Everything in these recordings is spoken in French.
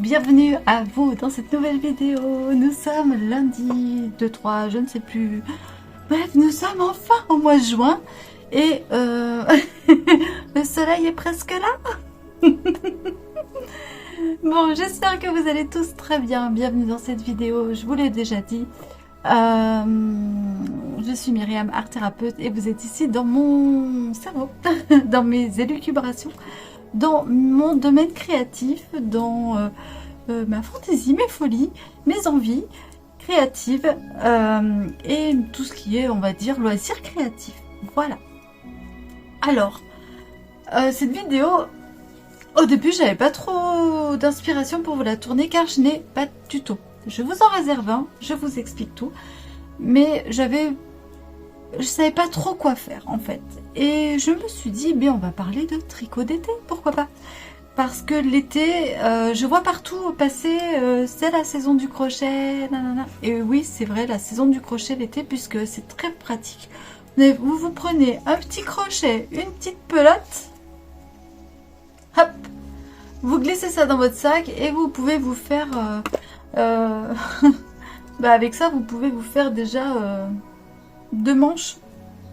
bienvenue à vous dans cette nouvelle vidéo. Nous sommes lundi 2-3, je ne sais plus. Bref, nous sommes enfin au mois de juin et le soleil est presque là. Bon, j'espère que vous allez tous très bien. Bienvenue dans cette vidéo, je vous l'ai déjà dit. Je suis Myriam, art thérapeute, et vous êtes ici dans mon cerveau, dans mes élucubrations, dans mon domaine créatif, dans ma fantaisie, mes folies, mes envies créatives et tout ce qui est, on va dire, loisir créatif. Voilà. Alors, cette vidéo, au début, j'avais pas trop d'inspiration pour vous la tourner car je n'ai pas de tuto. Je vous en réserve un, je vous explique tout, mais je savais pas trop quoi faire en fait. Et je me suis dit, on va parler de tricot d'été, pourquoi pas? Parce que l'été, je vois partout passer, c'est la saison du crochet, nanana. Et oui, c'est vrai, la saison du crochet l'été, puisque c'est très pratique. Vous prenez un petit crochet, une petite pelote, hop, vous glissez ça dans votre sac et vous pouvez vous faire... avec ça, vous pouvez vous faire déjà 2 manches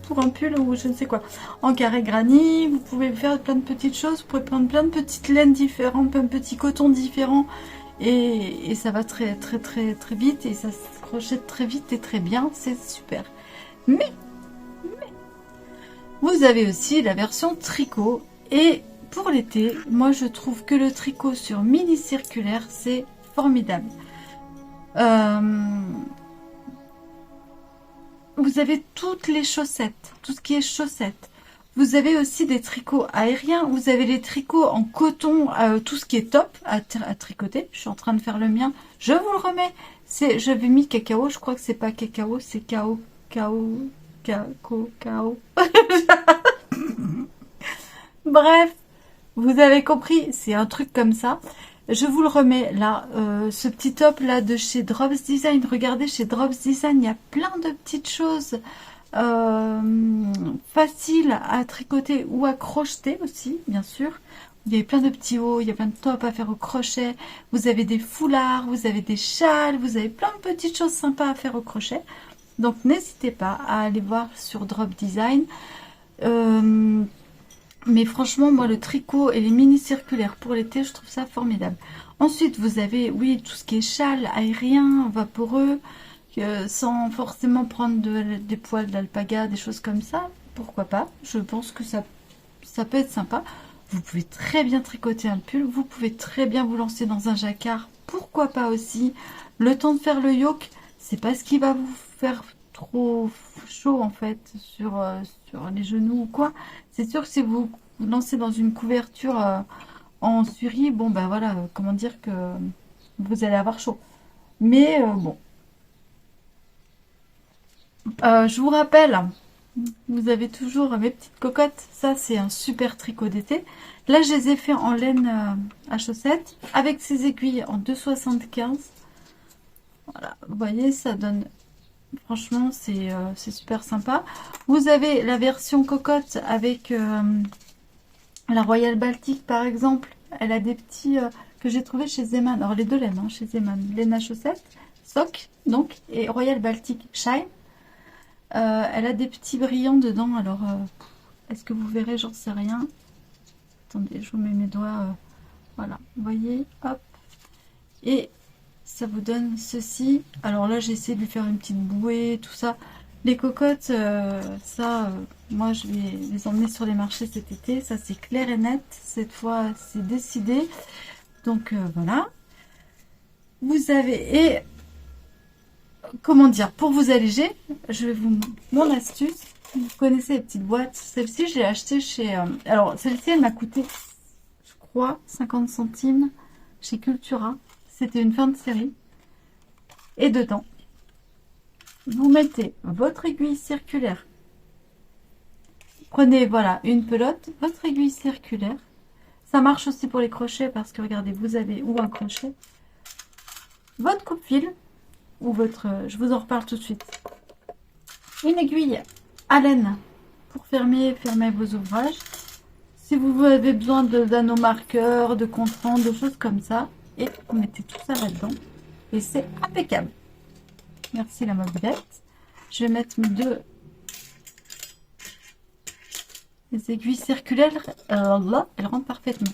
pour un pull ou je ne sais quoi. En carré granit, vous pouvez faire plein de petites choses. Vous pouvez prendre plein de petites laines différentes, plein de petits cotons différents. Et ça va très vite et ça se crochette très vite et très bien. C'est super. Mais, vous avez aussi la version tricot. Et pour l'été, moi je trouve que le tricot sur mini circulaire, c'est formidable. Vous avez toutes les chaussettes, tout ce qui est chaussettes. Vous avez aussi des tricots aériens, vous avez les tricots en coton, tout ce qui est top à tricoter. Je suis en train de faire le mien, je vous le remets. J'avais mis cacao, je crois que c'est pas cacao, c'est cao. Bref, vous avez compris, c'est un truc comme ça. Je vous le remets là, ce petit top là de chez Drops Design. Regardez, chez Drops Design, il y a plein de petites choses faciles à tricoter ou à crocheter aussi, bien sûr. Il y a plein de petits hauts, il y a plein de tops à faire au crochet. Vous avez des foulards, vous avez des châles, vous avez plein de petites choses sympas à faire au crochet. Donc n'hésitez pas à aller voir sur Drop Design. Mais franchement, moi, le tricot et les mini circulaires pour l'été, je trouve ça formidable. Ensuite, vous avez, oui, tout ce qui est châle, aérien, vaporeux, sans forcément prendre des poils d'alpaga, des choses comme ça. Pourquoi pas? Je pense que ça peut être sympa. Vous pouvez très bien tricoter un pull. Vous pouvez très bien vous lancer dans un jacquard. Pourquoi pas aussi? Le temps de faire le yoke, c'est pas ce qui va vous faire trop chaud en fait sur les genoux ou quoi. C'est sûr que si vous vous lancez dans une couverture en surie, bon ben voilà, comment dire que vous allez avoir chaud. Mais bon. Je vous rappelle, vous avez toujours mes petites cocottes. Ça c'est un super tricot d'été. Là je les ai fait en laine à chaussettes avec ces aiguilles en 2,75. Voilà, vous voyez, ça donne... Franchement, c'est super sympa. Vous avez la version cocotte avec la Royal Baltic, par exemple. Elle a des petits que j'ai trouvé chez Zeman. Alors, les deux laines, chez Zeman. Laine à chaussettes, sock, donc, et Royal Baltic Shine. Elle a des petits brillants dedans. Alors, est-ce que vous verrez? J'en sais rien. Attendez, je vous mets mes doigts. Voilà, vous voyez, hop. Et... ça vous donne ceci. Alors là, j'ai essayé de lui faire une petite bouée, tout ça. Les cocottes, moi, je vais les emmener sur les marchés cet été. Ça, c'est clair et net. Cette fois, c'est décidé. Donc, voilà. Vous avez... Et, comment dire, pour vous alléger, je vais vous... Mon astuce, vous connaissez les petites boîtes. Celle-ci, je l'ai achetée chez... alors, celle-ci, elle m'a coûté, je crois, 50 centimes chez Cultura. C'était une fin de série. Et dedans, vous mettez votre aiguille circulaire. Prenez, voilà, une pelote, votre aiguille circulaire. Ça marche aussi pour les crochets parce que, regardez, vous avez ou un crochet, votre coupe-fil, ou votre... je vous en reparle tout de suite. Une aiguille à laine pour fermer vos ouvrages. Si vous avez besoin d'anneaux marqueurs, de compte-rendu, de choses comme ça. et vous mettez tout ça là-dedans. Et c'est impeccable. Merci la mobilette. Je vais mettre mes deux les aiguilles circulaires. Là, elles rentrent parfaitement.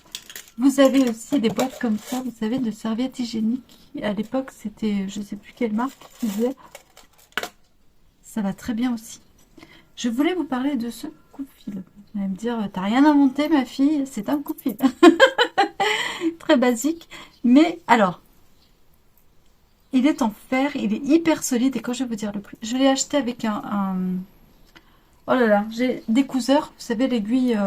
Vous avez aussi des boîtes comme ça, vous savez, de serviettes hygiéniques. À l'époque, c'était, je sais plus quelle marque qui faisait. Ça va très bien aussi. Je voulais vous parler de ce coupe-fil. Vous allez me dire, t'as rien inventé, ma fille, c'est un coupe-fil. Très basique. Mais alors, il est en fer, il est hyper solide. Et quand je vais vous dire le prix, je l'ai acheté avec oh là là, j'ai découseur. Vous savez, l'aiguille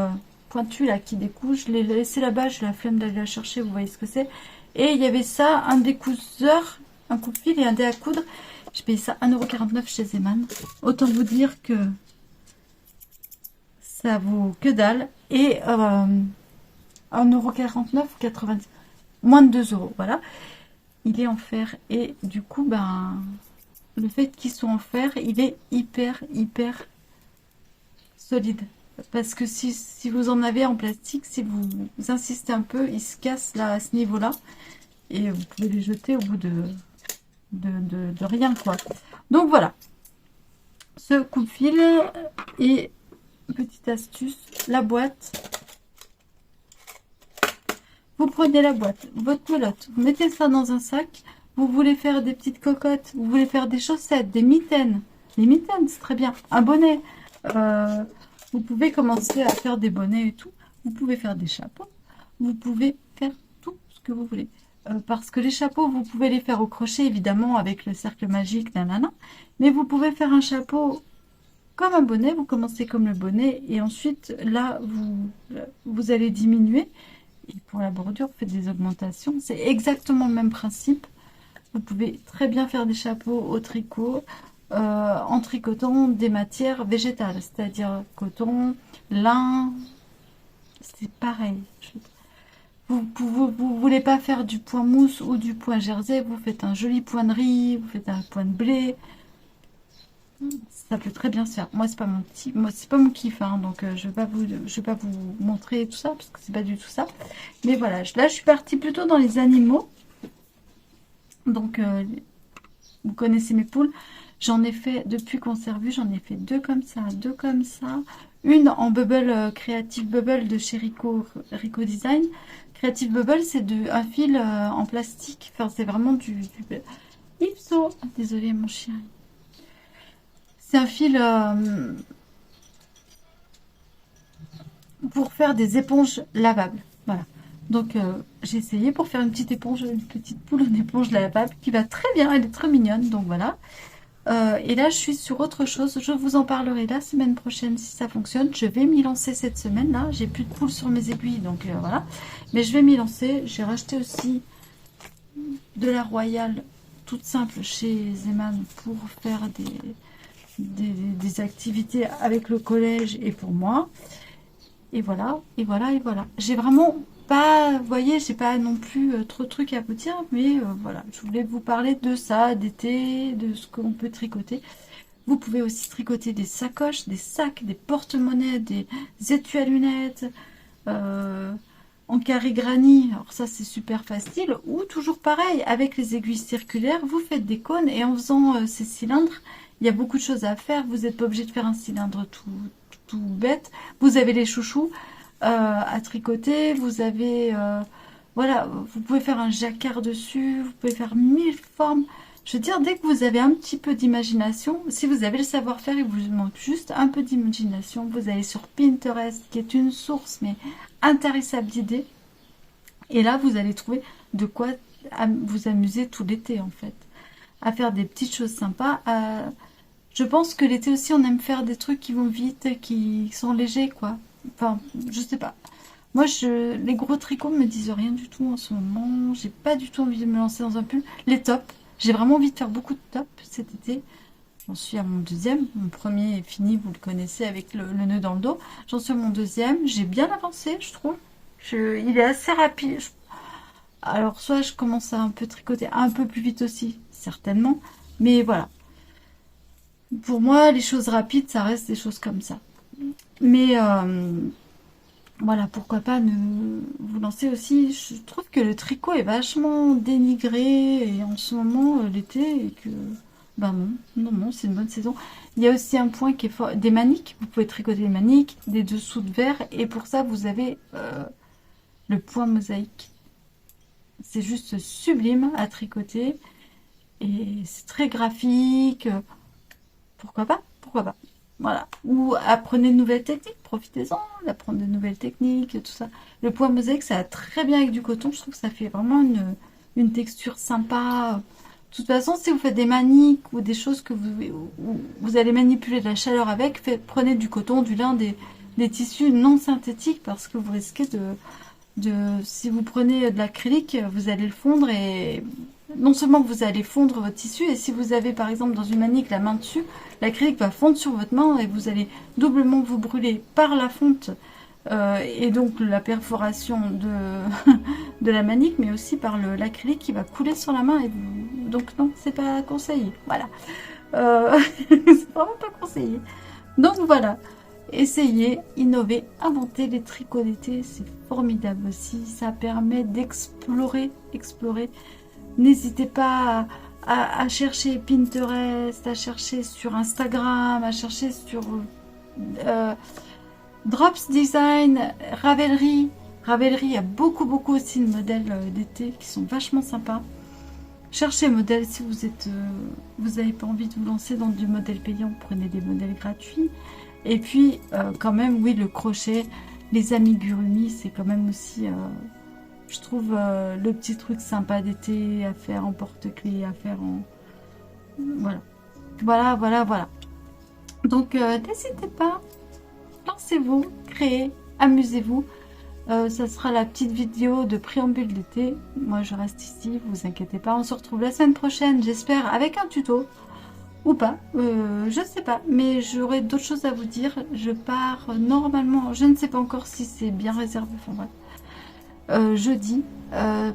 pointue là qui découle. Je l'ai laissé là-bas, j'ai la flemme d'aller la chercher, vous voyez ce que c'est. Et il y avait ça, un découseur, un coupe-fil et un dé à coudre. J'ai payé ça 1,49 € chez Zeman. Autant vous dire que ça vaut que dalle. Et 1,49 €, 90, moins de 2 €, voilà. Il est en fer et du coup, ben, le fait qu'il soit en fer, il est hyper solide. Parce que si vous en avez en plastique, si vous insistez un peu, il se casse là à ce niveau-là. Et vous pouvez les jeter au bout de rien, quoi. Donc voilà. Ce coupe-fil et petite astuce, la boîte. Vous prenez la boîte, votre pelote, vous mettez ça dans un sac. Vous voulez faire des petites cocottes, vous voulez faire des chaussettes, des mitaines. Les mitaines, c'est très bien. Un bonnet. Vous pouvez commencer à faire des bonnets et tout. Vous pouvez faire des chapeaux. Vous pouvez faire tout ce que vous voulez. Parce que les chapeaux, vous pouvez les faire au crochet, évidemment, avec le cercle magique, nanana. Mais vous pouvez faire un chapeau comme un bonnet. Vous commencez comme le bonnet. Et ensuite, là, vous allez diminuer. Et pour la bordure, vous faites des augmentations. C'est exactement le même principe. Vous pouvez très bien faire des chapeaux au tricot. En tricotant des matières végétales, c'est-à-dire coton, lin, c'est pareil. Vous voulez pas faire du point mousse ou du point jersey, vous faites un joli point de riz, vous faites un point de blé. Ça peut très bien se faire. Moi, c'est pas mon kiff, hein, donc je vais pas vous montrer tout ça parce que c'est pas du tout ça. Mais voilà, là, je suis partie plutôt dans les animaux. Donc, vous connaissez mes poules. J'en ai fait, depuis qu'on s'est revu, j'en ai fait deux comme ça. Une en bubble, Creative Bubble de chez Rico Design. Creative Bubble, c'est un fil en plastique. Enfin, c'est vraiment du Ipso. Ah, désolé, mon chien. C'est un fil pour faire des éponges lavables. Voilà. Donc, j'ai essayé pour faire une petite éponge, une petite poule en éponge lavable qui va très bien. Elle est très mignonne. Donc, voilà. Et là, je suis sur autre chose. Je vous en parlerai la semaine prochaine si ça fonctionne. Je vais m'y lancer cette semaine-là. J'ai plus de poules sur mes aiguilles, donc voilà. Mais je vais m'y lancer. J'ai racheté aussi de la Royale toute simple chez Zeman pour faire des activités avec le collège et pour moi. Et voilà, et voilà, et voilà. J'ai vraiment pas, vous voyez, j'ai pas non plus trop de trucs à vous dire, mais voilà, je voulais vous parler de ça, d'été, de ce qu'on peut tricoter. Vous pouvez aussi tricoter des sacoches, des sacs, des porte-monnaies, des étuis à lunettes, en carré granit. Alors ça, c'est super facile. Ou toujours pareil, avec les aiguilles circulaires, vous faites des cônes et en faisant ces cylindres, il y a beaucoup de choses à faire. Vous n'êtes pas obligé de faire un cylindre tout bête. Vous avez les chouchous à tricoter. Vous avez, voilà, vous pouvez faire un jacquard dessus. Vous pouvez faire 1000 formes. Je veux dire, dès que vous avez un petit peu d'imagination, si vous avez le savoir-faire, il vous manque juste un peu d'imagination. Vous allez sur Pinterest, qui est une source, mais intarissable d'idées. Et là, vous allez trouver de quoi vous amuser tout l'été, en fait. À faire des petites choses sympas. Je pense que l'été aussi, on aime faire des trucs qui vont vite, qui sont légers, quoi. Enfin, je sais pas. Moi, les gros tricots me disent rien du tout en ce moment. J'ai pas du tout envie de me lancer dans un pull. Les tops. J'ai vraiment envie de faire beaucoup de tops cet été. J'en suis à mon deuxième. Mon premier est fini, vous le connaissez, avec le nœud dans le dos. J'en suis à mon deuxième. J'ai bien avancé, je trouve. Il est assez rapide. Alors, soit je commence à un peu tricoter un peu plus vite aussi, certainement. Mais voilà. Pour moi, les choses rapides, ça reste des choses comme ça. Mais voilà, pourquoi pas vous lancer aussi. Je trouve que le tricot est vachement dénigré et en ce moment, l'été, et que, ben non, non, non, c'est une bonne saison. Il y a aussi un point qui est fort, des maniques. Vous pouvez tricoter des maniques, des dessous de verre, et pour ça, vous avez le point mosaïque. C'est juste sublime à tricoter et c'est très graphique. Pourquoi pas? Pourquoi pas? Voilà. Ou apprenez de nouvelles techniques, profitez-en, d'apprendre de nouvelles techniques, tout ça. Le point mosaïque, ça va très bien avec du coton. Je trouve que ça fait vraiment une texture sympa. De toute façon, si vous faites des maniques ou des choses que vous allez manipuler de la chaleur avec, prenez du coton, du lin, des tissus non synthétiques parce que vous risquez si vous prenez de l'acrylique, vous allez le fondre et non seulement vous allez fondre votre tissu, et si vous avez par exemple dans une manique la main dessus, l'acrylique va fondre sur votre main et vous allez doublement vous brûler par la fonte et donc la perforation de la manique, mais aussi par l'acrylique qui va couler sur la main. Donc non, c'est pas conseillé. Voilà. C'est vraiment pas conseillé. Donc voilà. Essayez, innover, inventer les tricots d'été, c'est formidable aussi. Ça permet d'explorer, explorer. N'hésitez pas à chercher Pinterest, à chercher sur Instagram, à chercher sur euh, Drops Design, Ravelry. Ravelry, il y a beaucoup, beaucoup aussi de modèles d'été qui sont vachement sympas. Cherchez modèles si vous n'avez pas envie de vous lancer dans du modèle payant, prenez des modèles gratuits. Et puis, quand même, oui, le crochet, les amigurumi, c'est quand même aussi, je trouve, le petit truc sympa d'été à faire en porte-clés, à faire en... Voilà. Voilà, voilà, voilà. Donc, n'hésitez pas, lancez-vous, créez, amusez-vous. Ça sera la petite vidéo de préambule d'été. Moi, je reste ici, vous inquiétez pas. On se retrouve la semaine prochaine, j'espère, avec un tuto. Ou pas, je ne sais pas, mais j'aurai d'autres choses à vous dire. Je pars normalement, je ne sais pas encore si c'est bien réservé, enfin bref, jeudi.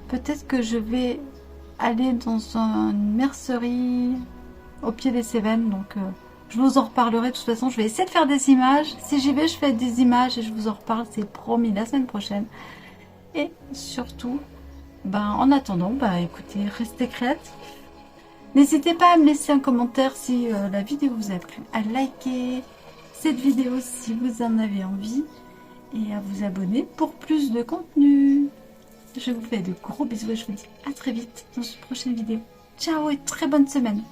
Peut-être que je vais aller dans une mercerie au pied des Cévennes, donc je vous en reparlerai. De toute façon, je vais essayer de faire des images. Si j'y vais, je fais des images et je vous en reparle, c'est promis, la semaine prochaine. Et surtout, ben, en attendant, bah écoutez, restez créatifs. N'hésitez pas à me laisser un commentaire si la vidéo vous a plu, à liker cette vidéo si vous en avez envie et à vous abonner pour plus de contenu. Je vous fais de gros bisous et je vous dis à très vite dans une prochaine vidéo. Ciao et très bonne semaine.